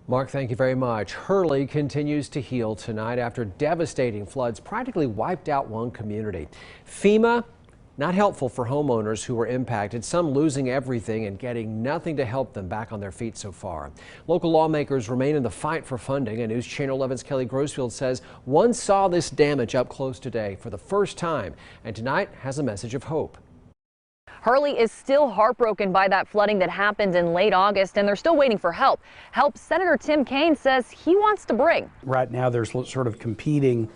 Mark, thank you very much. Hurley continues to heal tonight after devastating floods practically wiped out one community. FEMA, not helpful for homeowners who were impacted, some losing everything and getting nothing to help them back on their feet so far. Local lawmakers remain in the fight for funding, and News Channel 11's Kelly Grossfield says one saw this damage up close today for the first time, and tonight has a message of hope. Hurley is still heartbroken by that flooding that happened in late August, and they're still waiting for help. Help Senator Tim Kaine says he wants to bring. Right now there's sort of competing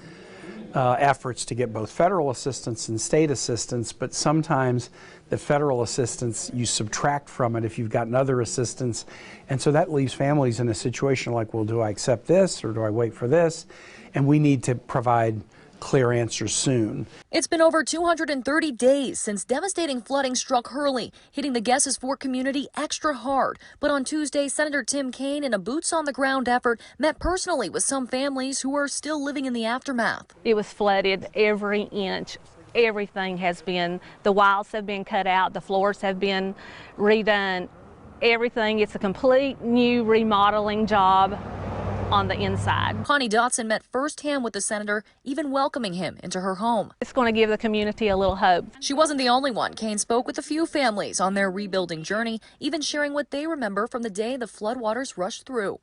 efforts to get both federal assistance and state assistance, but sometimes the federal assistance you subtract from it if you've gotten other assistance, and so that leaves families in a situation like, well, do I accept this or do I wait for this? And we need to provide clear answers soon. It's been over 230 days since devastating flooding struck Hurley, hitting the Guesses Fort community extra hard. But on Tuesday, Senator Tim Kaine, in a boots-on-the-ground effort, met personally with some families who are still living in the aftermath. It was flooded every inch. Everything has been, the walls have been cut out, the floors have been redone, everything. It's a complete new remodeling job on the inside. Connie Dotson met firsthand with the senator, even welcoming him into her home. It's going to give the community a little hope. She wasn't the only one. Kaine spoke with a few families on their rebuilding journey, even sharing what they remember from the day the floodwaters rushed through.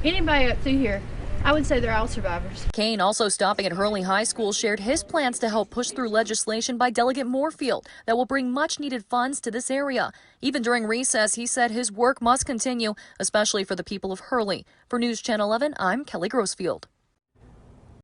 Anybody up through here, I would say they're all survivors. Kaine, also stopping at Hurley High School, shared his plans to help push through legislation by Delegate Moorfield that will bring much-needed funds to this area. Even during recess, he said his work must continue, especially for the people of Hurley. For News Channel 11, I'm Kelly Grossfield.